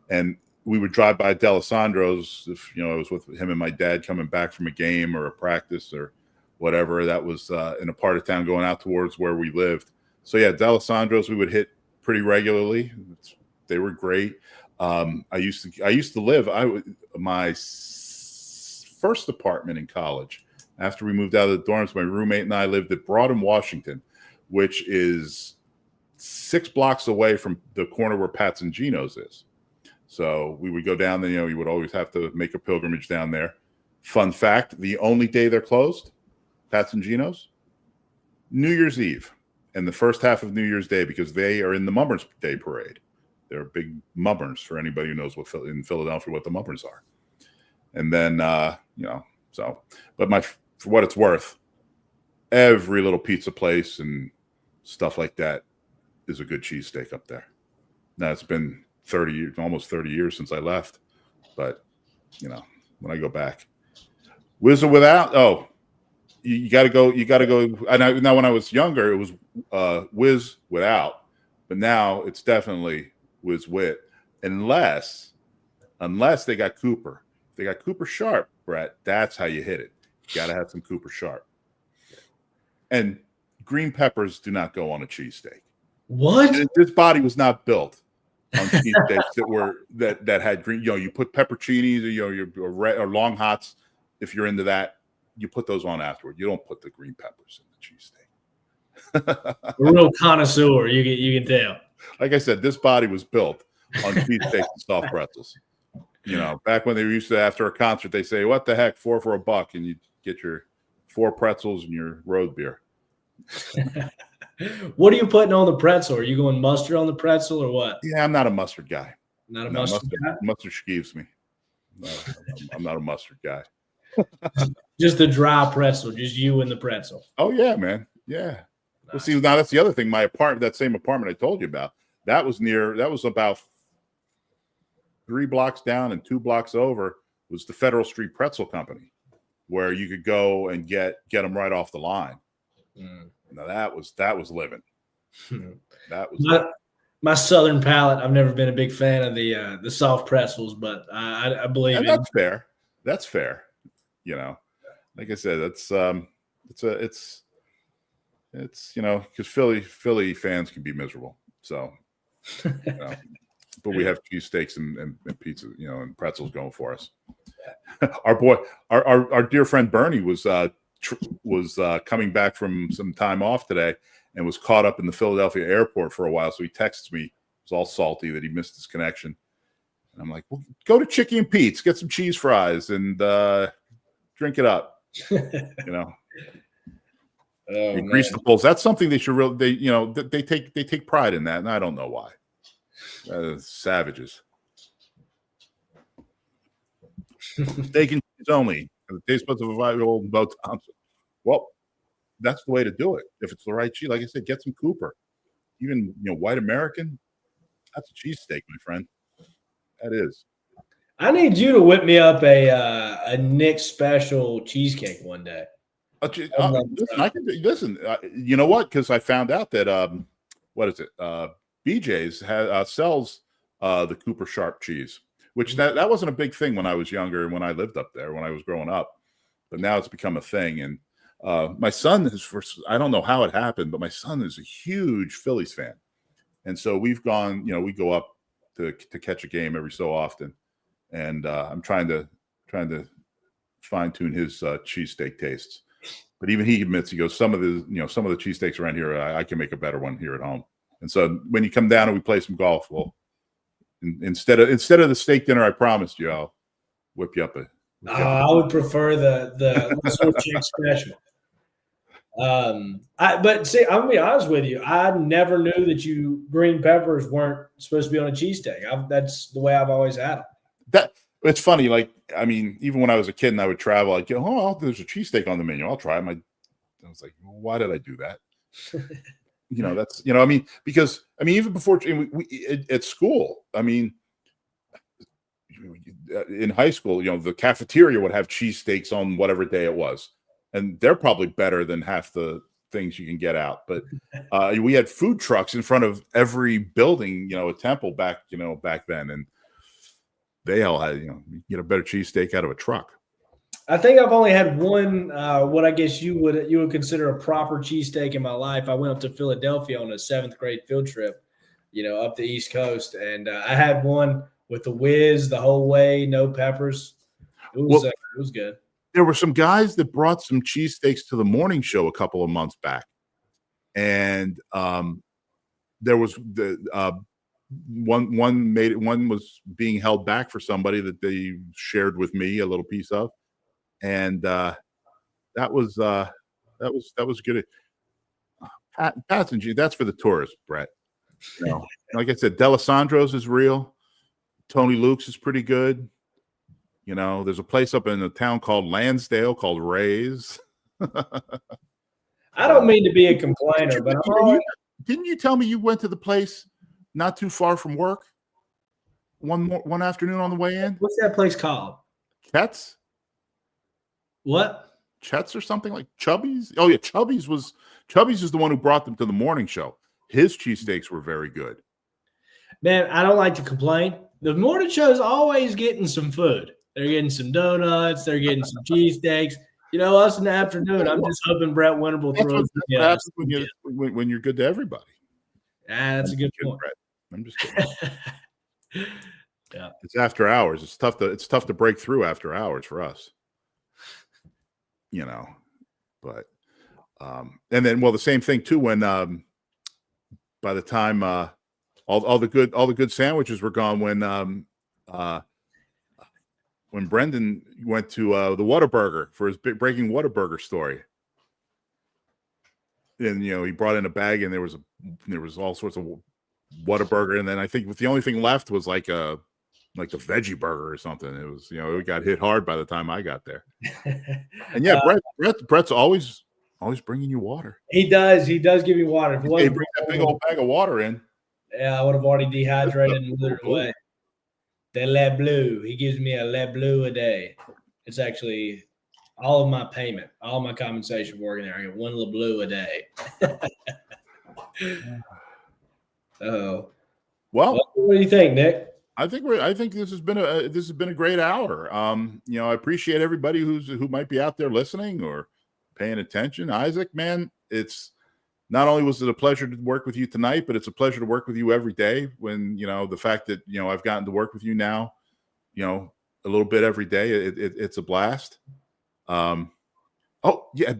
S2: and we would drive by D'Alessandro's if I was with him and my dad coming back from a game or a practice or whatever. That was in a part of town going out towards where we lived. So yeah, D'Alessandro's we would hit pretty regularly. They were great. I used to live. My first apartment in college, after we moved out of the dorms, my roommate and I lived at Broad and Washington, which is 6 blocks away from the corner where Pat's and Gino's is. So we would go down there. You would always have to make a pilgrimage down there. Fun fact: the only day they're closed, Pat's and Gino's, New Year's Eve and the first half of New Year's Day, because they are in the Mummers Day Parade. They're big Mummers, for anybody who knows in Philadelphia what the Mummers are. And then but for what it's worth, every little pizza place and stuff like that is a good cheesesteak up there. Now it's been almost 30 years since I left, but when I go back, with or without, you got to go. And now when I was younger, it was whiz without, but now it's definitely whiz with, unless they got Cooper. If they got Cooper Sharp, Brett, that's how you hit it. You got to have some Cooper Sharp. And green peppers do not go on a cheesesteak.
S1: What?
S2: This body was not built on cheesesteaks that had green. You put pepperoncinis or long hots. If you're into that, you put those on afterward. You don't put the green peppers in the cheesesteak.
S1: A real connoisseur, you can tell.
S2: Like I said, this body was built on cheesesteaks and soft pretzels. Back when they used to, after a concert, they say, "What the heck, 4 for $1?" and you get your 4 pretzels and your road beer.
S1: What are you putting on the pretzel? Are you going mustard on the pretzel or what?
S2: Yeah, I'm not a mustard guy.
S1: Not a mustard guy?
S2: Mustard skeeves me. No, I'm not a mustard guy.
S1: Just the dry pretzel, just you and the pretzel.
S2: Oh, yeah, man. Yeah. Well, see, now that's the other thing. My apartment, that same apartment I told you about, that was about 3 blocks down and 2 blocks over was the Federal Street Pretzel Company, where you could go and get them right off the line. Now that was living. That was
S1: my southern palate. I've never been a big fan of the soft pretzels, but I believe
S2: and that's fair. That's fair. You know, like I said, it's because Philly fans can be miserable. So, but we have cheesesteaks and pizza, and pretzels going for us. Our dear friend Bernie was coming back from some time off today and was caught up in the Philadelphia airport for a while. So he texts me. He was all salty that he missed his connection. And I'm like, well, go to Chicky and Pete's, get some cheese fries and drink it up. Increase the polls. That's something they should really, they take pride in that. And I don't know why. Savages. Steak and cheese only. The taste buds of a 5-year-old Bo Thompson. Well, that's the way to do it. If it's the right cheese, like I said, get some Cooper. Even white American, that's a cheesesteak, my friend. That is.
S1: I need you to whip me up a Nick special cheesecake one day.
S2: Listen, you know what? Because I found out that what is it? BJ's sells the Cooper Sharp cheese, which that wasn't a big thing when I was younger and when I lived up there when I was growing up, but now it's become a thing. And my son I don't know how it happened, but my son is a huge Phillies fan, and so we've gone. We go up to catch a game every so often, and I'm trying to fine tune his cheesesteak tastes. But even he admits, he goes, some of the cheesesteaks around here, I can make a better one here at home. And so when you come down and we play some golf, well, instead of the steak dinner I promised you, I'll whip you up
S1: I would prefer the chick special. But see, I'm gonna be honest with you. I never knew that green peppers weren't supposed to be on a cheesesteak. That's the way I've always had them.
S2: It's funny. Like, I mean, even when I was a kid and I would travel, I'd go, oh, there's a cheesesteak on the menu. I'll try them. I was like, well, why did I do that? That's, because even before at school, in high school, the cafeteria would have cheesesteaks on whatever day it was. And they're probably better than half the things you can get out. But we had food trucks in front of every building, a temple back then. And they all had, you get a better cheesesteak out of a truck.
S1: I think I've only had one, what I guess you would consider a proper cheesesteak in my life. I went up to Philadelphia on a 7th grade field trip, up the East Coast. And I had one with the whiz the whole way, no peppers. It was good.
S2: There were some guys that brought some cheesesteaks to the morning show a couple of months back. And there was one was being held back for somebody that they shared with me a little piece of, and that was good. Passenger, that's for the tourists, Brett. Like I said, Delisandro's is real. Tony Luke's is pretty good. There's a place up in a town called Lansdale called Ray's.
S1: I don't mean to be a complainer, but
S2: didn't you tell me you went to the place not too far from work one afternoon on the way in?
S1: What's that place called?
S2: Chet's?
S1: What?
S2: Chet's or something like Chubby's? Oh yeah, Chubby's is the one who brought them to the morning show. His cheesesteaks were very good.
S1: Man, I don't like to complain. The morning show is always getting some food. They're getting some donuts. They're getting some cheesesteaks. Us in the afternoon, I'm just hoping Brett Winterble throws.
S2: That's when you're good to everybody.
S1: That's a good point.
S2: Brett. I'm just kidding.
S1: Yeah,
S2: it's after hours. It's tough to break through after hours for us. But and then the same thing too when by the time all the good sandwiches were gone when Brendan went to the Whataburger for his breaking Whataburger story. And he brought in a bag and there was all sorts of Whataburger, and then I think the only thing left was like a veggie burger or something. It was it got hit hard by the time I got there. And yeah, Brett's always Always bringing you water.
S1: He does. He does give me water. If it
S2: He
S1: wasn't
S2: brings that big old bag of water in.
S1: yeah, I would have already dehydrated and withered
S2: Blue.
S1: away. The Le Bleu. He gives me a Le Bleu a day. It's actually all of my payment, all my compensation for working there. I get one Le Bleu a day. Oh.
S2: Well,
S1: What do you think, Nick?
S2: I think this has been a great hour. I appreciate everybody who might be out there listening or paying attention. Isaac, man, it's not only was it a pleasure to work with you tonight, but it's a pleasure to work with you every day. When the fact that I've gotten to work with you now, a little bit every day, it's a blast. Oh yeah.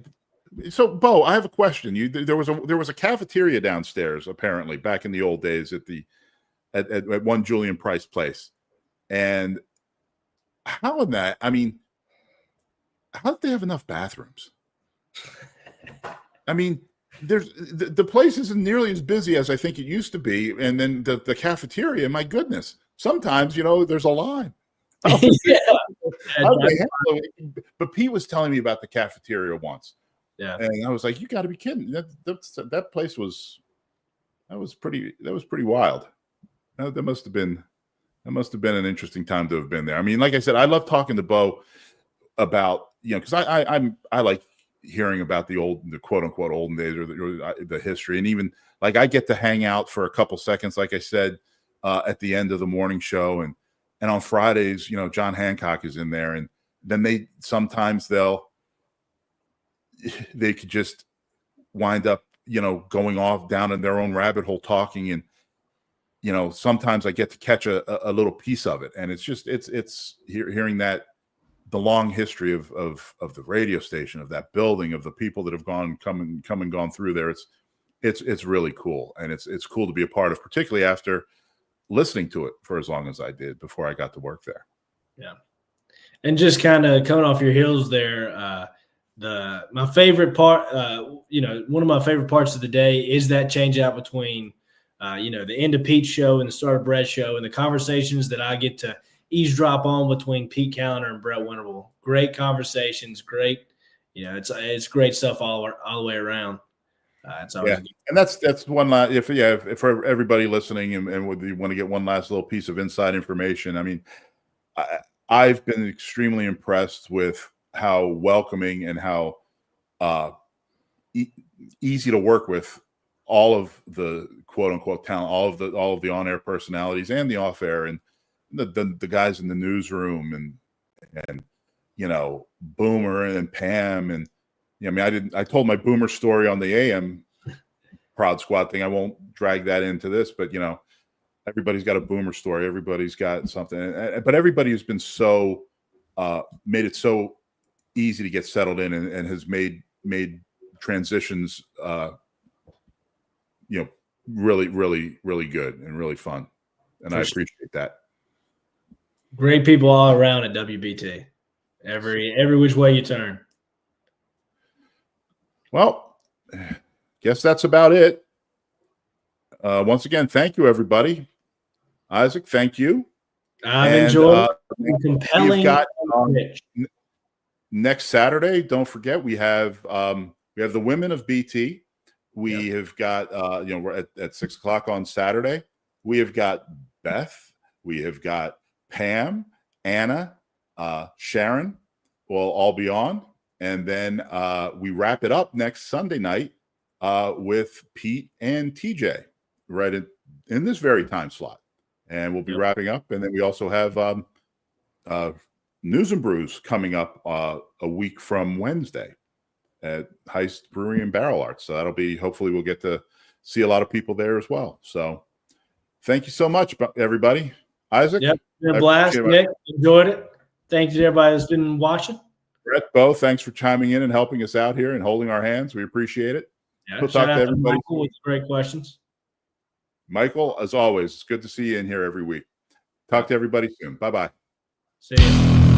S2: So, Bo, I have a question. There was a cafeteria downstairs apparently back in the old days at one Julian Price Place, and how did they have enough bathrooms? I mean, there's the place isn't nearly as busy as I think it used to be, and then the cafeteria, my goodness, sometimes there's a line.
S1: Yeah.
S2: But Pete was telling me about the cafeteria once.
S1: Yeah,
S2: and I was like, "You got to be kidding! That place was pretty wild. That must have been an interesting time to have been there. I mean, like I said, I love talking to Bo about because I like hearing about the quote unquote olden days or the history, and even like I get to hang out for a couple seconds, like I said, at the end of the morning show, and on Fridays, John Hancock is in there, and then they could just wind up, going off down in their own rabbit hole talking. And, sometimes I get to catch a little piece of it. And it's just, it's hearing that the long history of the radio station, of that building, of the people that have come and gone through there. It's really cool. And it's cool to be a part of, particularly after listening to it for as long as I did before I got to work there.
S1: Yeah. And just kind of coming off your heels there, my favorite part, one of my favorite parts of the day is that change out between, the end of Pete's show and the start of Brett's show, and the conversations that I get to eavesdrop on between Pete Callender and Brett Winterble. Great conversations, great. It's great stuff all the way around. It's always good.
S2: And that's one last, if for everybody listening and you want to get one last little piece of inside information. I mean, I've been extremely impressed with how welcoming and how easy to work with all of the quote unquote talent, all of the on-air personalities and the off-air, and the guys in the newsroom and Boomer and Pam. And I told my Boomer story on the AM Proud Squad thing. I won't drag that into this, but everybody's got a Boomer story. Everybody's got something, but everybody has been so made it so easy to get settled in, and has made transitions really, really, really good and really fun. And I appreciate that.
S1: Great people all around at WBT. Every which way you turn.
S2: Well, guess that's about it. Once again, thank you, everybody. Isaac, thank you.
S1: I've enjoyed compelling.
S2: We've got next Saturday. Don't forget, we have the women of BT. We have got we're at 6:00 on Saturday. We have got Beth. We have got Pam, Anna, Sharon will all be on, and then we wrap it up next Sunday night with Pete and TJ right in this very time slot, and we'll be wrapping up. And then we also have News and Brews coming up a week from Wednesday at Heist Brewery and Barrel Arts. So that'll be, hopefully we'll get to see a lot of people there as well. So thank you so much, everybody. Isaac?
S1: Yep, been a blast, Nick. Enjoyed it. Thank you to everybody that's been watching.
S2: Brett, Bo, thanks for chiming in and helping us out here and holding our hands. We appreciate it.
S1: Yeah,
S2: we'll talk to everybody.
S1: Michael with great questions.
S2: Michael, as always, it's good to see you in here every week. Talk to everybody soon. Bye-bye.
S1: See you.